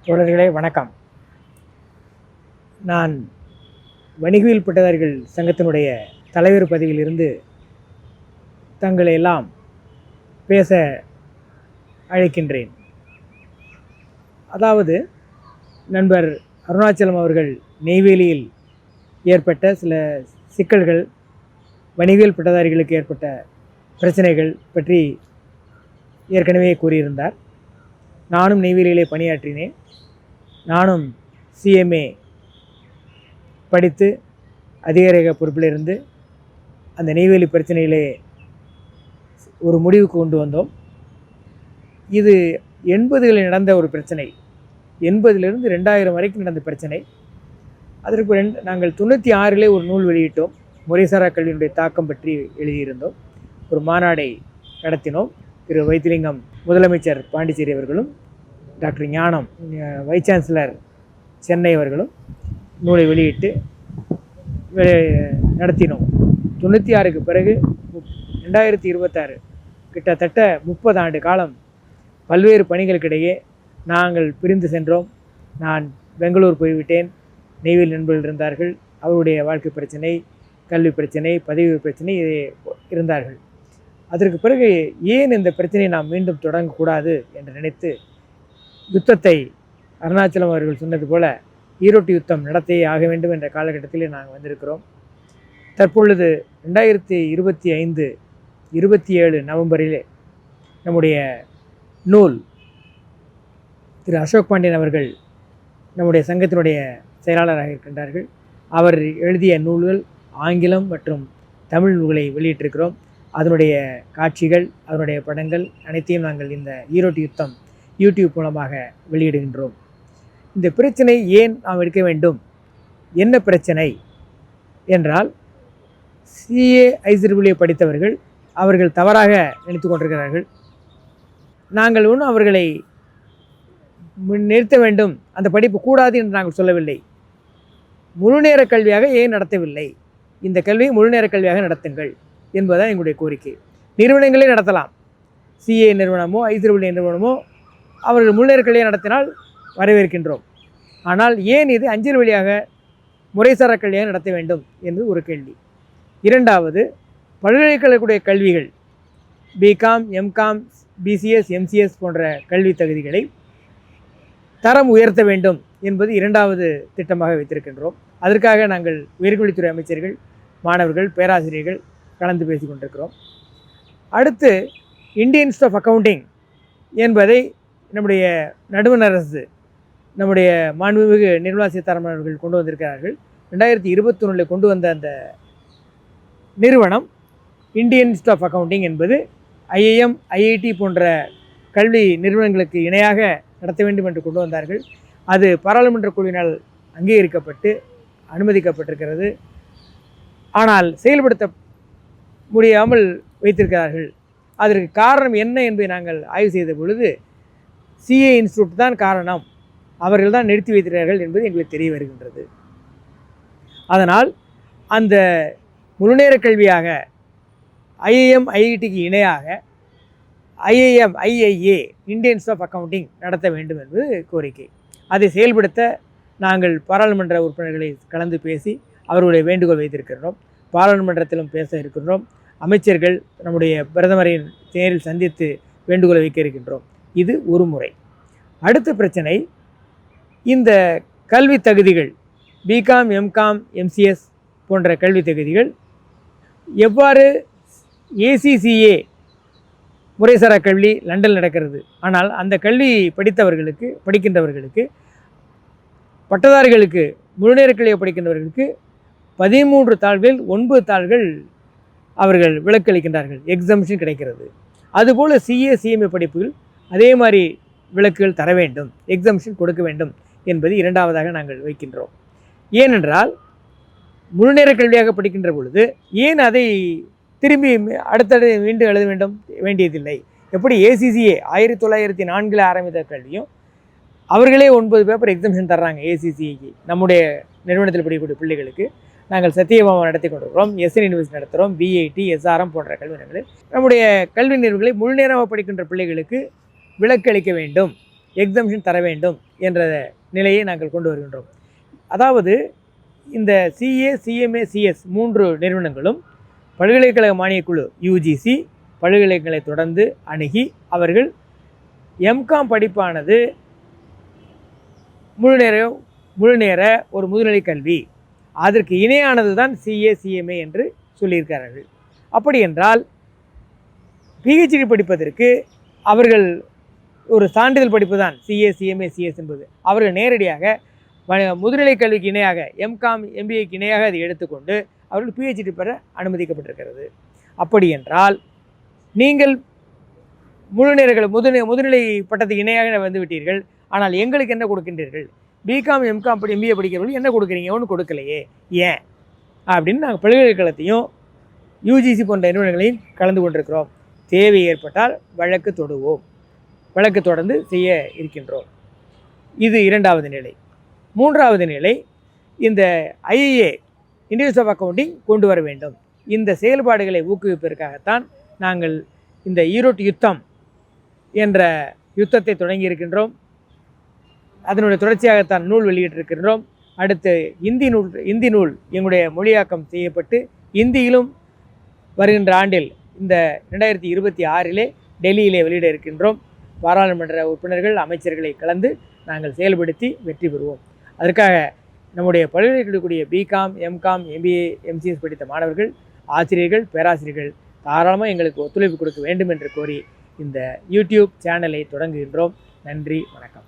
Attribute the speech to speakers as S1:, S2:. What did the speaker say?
S1: தோழர்களே வணக்கம். நான் வணிகவியல் பட்டதாரிகள் சங்கத்தினுடைய தலைவர் பதவியிலிருந்து தங்களை எல்லாம் பேச அழைக்கின்றேன். அதாவது நண்பர் அருணாச்சலம் அவர்கள் நெய்வேலியில் ஏற்பட்ட சில சிக்கல்கள், வணிகவியல் பட்டதாரிகளுக்கு ஏற்பட்ட பிரச்சனைகள் பற்றி ஏற்கனவே கூறியிருந்தார். நானும் நெய்வேலியிலே பணியாற்றினேன். நானும் CMA படித்து அதிகார பொறுப்பில் இருந்து அந்த நெய்வேலி பிரச்சனையிலே ஒரு முடிவுக்கு கொண்டு வந்தோம். இது 80களில் நடந்த ஒரு பிரச்சனை. 80லிருந்து 2000 வரைக்கும் நடந்த பிரச்சனை. அதற்கு நாங்கள் 96லே ஒரு நூல் வெளியிட்டோம். முறைசாரா கல்வியினுடைய தாக்கம் பற்றி எழுதியிருந்தோம். ஒரு மாநாடை நடத்தினோம். திரு வைத்திலிங்கம் முதலமைச்சர் பாண்டிச்சேரி அவர்களும், டாக்டர் ஞானம் வைஸ் சான்சலர் சென்னை அவர்களும் நூலை வெளியிட்டு நடத்தினோம். 96க்கு பிறகு 2026 கிட்டத்தட்ட 30 ஆண்டு காலம் பல்வேறு பணிகளுக்கிடையே நாங்கள் பிரிந்து சென்றோம். நான் பெங்களூர் போய்விட்டேன். நெய்வேலி நண்பர்கள் இருந்தார்கள். அவருடைய வாழ்க்கை பிரச்சனை, கல்வி பிரச்சனை, பதவி பிரச்சனை இருந்தார்கள். அதற்கு பிறகு ஏன் இந்த பிரச்சனையை நாம் மீண்டும் தொடங்கக்கூடாது என்று நினைத்து யுத்தத்தை அருணாச்சலம் அவர்கள் சொன்னது போல ஈரோட்டு யுத்தம் நடத்தியே ஆக வேண்டும் என்ற காலகட்டத்திலே நாங்கள் வந்திருக்கிறோம். தற்பொழுது 2025 27 நவம்பரிலே நம்முடைய நூல் திரு அசோக் பாண்டியன் அவர்கள் நம்முடைய சங்கத்தினுடைய செயலாளராக இருக்கின்றார்கள். அவர் எழுதிய நூல்கள் ஆங்கிலம் மற்றும் தமிழ் நூல்களை வெளியிட்டிருக்கிறோம். அதனுடைய காட்சிகள், அதனுடைய படங்கள் அனைத்தையும் நாங்கள் இந்த ஈரோட்டு யுத்தம் யூடியூப் மூலமாக வெளியிடுகின்றோம். இந்த பிரச்சனை ஏன் நாம் எடுக்க வேண்டும், என்ன பிரச்சனை என்றால், CA படித்தவர்கள் அவர்கள் தவறாக நினைத்து கொண்டிருக்கிறார்கள். நாங்கள் ஒன்றும் அவர்களை நிறுத்த வேண்டும், அந்த படிப்பு கூடாது என்று நாங்கள் சொல்லவில்லை. முழுநேர கல்வியாக ஏன் நடத்தவில்லை, இந்த கல்வியை முழுநேர கல்வியாக நடத்துங்கள் என்பதுதான் எங்களுடைய கோரிக்கை. நிறுவனங்களே நடத்தலாம். CA நிறுவனமோ IEEE நிறுவனமோ அவர்கள் முழுநேர கல்வியை நடத்தினால் வரவேற்கின்றோம். ஆனால் ஏன் இது அஞ்சல் வழியாக முறைசாரா கல்வியாக நடத்த வேண்டும் என்று ஒரு கேள்வி. இரண்டாவது, பல்கலைக்கழகக்கூடிய கல்விகள் BCom, MCom, BCS, MCS போன்ற கல்வி தகுதிகளை தரம் உயர்த்த வேண்டும் என்பது இரண்டாவது திட்டமாக வைத்திருக்கின்றோம். அதற்காக நாங்கள் உயர்கல்வித்துறை அமைச்சர்கள், மாணவர்கள், பேராசிரியர்கள் கலந்து பேசி கொண்டிருக்கிறோம். அடுத்து இந்தியன் இன்ஸ்டிடியூட் ஆஃப் அக்கவுண்டிங் என்பதை நம்முடைய நடுவண் அரசு, நம்முடைய மாண்புமிகு நிர்மலா சீதாராமன் அவர்கள் கொண்டு வந்திருக்கிறார்கள். 2021 கொண்டு வந்த அந்த நிறுவனம் இந்தியன் இன்ஸ்டிடியூட் ஆஃப் அக்கவுண்டிங் என்பது IIM, IIT போன்ற கல்வி நிறுவனங்களுக்கு இணையாக நடத்த வேண்டும் என்று கொண்டு வந்தார்கள். அது பாராளுமன்ற குழுவினால் அங்கீகரிக்கப்பட்டு அனுமதிக்கப்பட்டிருக்கிறது. ஆனால் செயல்படுத்த முடியாமல் வைத்திருக்கிறார்கள். அதற்கு காரணம் என்ன என்பதை நாங்கள் ஆய்வு செய்த பொழுது CA இன்ஸ்டிடியூட் தான் காரணம், அவர்கள் தான் நிறுத்தி வைத்திருக்கிறார்கள் என்பது எங்களுக்கு தெரிய வருகின்றது. அதனால் அந்த முழுநேர கல்வியாக IIM, IITக்கு இணையாக IIM, IIA Indian institute of accounting நடத்த வேண்டும் என்பது கோரிக்கை. அதை செயல்படுத்த நாங்கள் பாராளுமன்ற உறுப்பினர்களை கலந்து பேசி அவர்களுடைய வேண்டுகோள் வைத்திருக்கிறோம். பாராளுமன்றத்திலும் பேச இருக்கின்றோம். அமைச்சர்கள் நம்முடைய பிரதமரின் நேரில் சந்தித்து வேண்டுகோளை வைக்க இருக்கின்றோம். இது ஒரு முறை. அடுத்த பிரச்சனை, இந்த கல்வி தகுதிகள் BCom, MCom, MCS போன்ற கல்வி தகுதிகள் எவ்வாறு ACCA முறைசாரா கல்வி லண்டனில் நடக்கிறது. ஆனால் அந்த கல்வி படிக்கின்றவர்களுக்கு பட்டதாரிகளுக்கு முழுநேர கல்வியை படிக்கின்றவர்களுக்கு 13 தாள்கள் 9 தாள்கள் அவர்கள் விலக்கு அளிக்கின்றார்கள், எக்ஸம்ஷன் கிடைக்கிறது. அதுபோல் CA, CMA படிப்புகள் அதே மாதிரி விலக்குகள் தர வேண்டும், எக்ஸம்ஷன் கொடுக்க வேண்டும் என்பது இரண்டாவதாக நாங்கள் வைக்கின்றோம். ஏனென்றால் முழுநேர கல்வியாக படிக்கின்ற பொழுது ஏன் அதை திரும்பி அடுத்தடுத்து மீண்டும் எழுத வேண்டியதில்லை. எப்படி ACCA 1904 ஆரம்பித்த கல்வியும் அவர்களே 9 பேப்பர் எக்ஸம்ஷன் தர்றாங்க ACCAக்கு. நம்முடைய நிறுவனத்தில் படிக்கக்கூடிய பிள்ளைகளுக்கு நாங்கள் சத்தியபாமா நடத்தி கொண்டிருக்கிறோம், SN யூனிவர்சிட்டி நடத்துகிறோம், BIT, SRM போன்ற கல்வி நிறுவனங்களில் நம்முடைய கல்வி நிறுவனங்களை முழுநேரமாக படிக்கின்ற பிள்ளைகளுக்கு விலக்கு அளிக்க வேண்டும் எக்ஸம்ஷன் தர வேண்டும் என்ற நிலையை நாங்கள் கொண்டு வருகின்றோம். அதாவது இந்த சிஏ, சிஎம்ஏ, சிஎஸ் 3 நிறுவனங்களும் பல்கலைக்கழக மானியக்குழு யுஜிசி பல்கலைக்கழகங்களை தொடர்ந்து அணுகி அவர்கள் எம்காம் படிப்பானது முழுநேர ஒரு முதுநிலை கல்வி, அதற்கு இணையானது தான் சிஏ, சிஎம்ஏ என்று சொல்லியிருக்கிறார்கள். அப்படி என்றால் பிஹெச்டி படிப்பதற்கு அவர்கள் ஒரு சான்றிதழ் படிப்பு தான் சிஏ, சிஎம்ஏ, சிஎஸ் என்பது. அவர்கள் நேரடியாக முதுநிலை கல்விக்கு இணையாக எம்காம், எம்பிஏக்கு இணையாக அதை எடுத்துக்கொண்டு அவர்கள் பிஹெச்டி பெற அனுமதிக்கப்பட்டிருக்கிறது. அப்படி என்றால் நீங்கள் முதுநிலை பட்டத்துக்கு இணையாக வந்து விட்டீர்கள், ஆனால் எங்களுக்கு என்ன கொடுக்கின்றீர்கள்? பிகாம், எம்காம், எம்பிஏ படிக்கிறவர்கள் என்ன கொடுக்குறீங்க? ஒன்றும் கொடுக்கலையே, ஏன் அப்படின்னு நாங்கள் பல்கலைக்கழகத்தையும் யூஜிசி போன்ற நிறுவனங்களையும் கலந்து கொண்டிருக்கிறோம். தேவை ஏற்பட்டால் வழக்கு தொடுவோம், வழக்கு தொடர்ந்து செய்ய இருக்கின்றோம். இது 2வது நிலை. 3வது நிலை, இந்த ஐஏஏ இண்டிவிஜுவல் ஆஃப் அக்கவுண்டிங் கொண்டு வர வேண்டும். இந்த செயல்பாடுகளை ஊக்குவிப்பதற்காகத்தான் நாங்கள் இந்த ஈரோட்டு யுத்தம் என்ற யுத்தத்தை தொடங்கி இருக்கின்றோம். அதனுடைய தொடர்ச்சியாகத்தான் நூல் வெளியிட்டிருக்கின்றோம். அடுத்து இந்தி நூல் எங்களுடைய மொழியாக்கம் செய்யப்பட்டு இந்தியிலும் வருகின்ற ஆண்டில் இந்த 2026 டெல்லியிலே வெளியிட இருக்கின்றோம். பாராளுமன்ற உறுப்பினர்கள், அமைச்சர்களை கலந்து நாங்கள் செயல்படுத்தி வெற்றி பெறுவோம். அதற்காக நம்முடைய பல்கலைக்கழகக்கூடிய பிகாம், எம்காம், எம்பிஏ, எம்சிஎஸ் படித்த மாணவர்கள், ஆசிரியர்கள், பேராசிரியர்கள் தாராளமாக எங்களுக்கு ஒத்துழைப்பு கொடுக்க வேண்டும் என்று கோரி இந்த யூடியூப் சேனலை தொடங்குகின்றோம். நன்றி, வணக்கம்.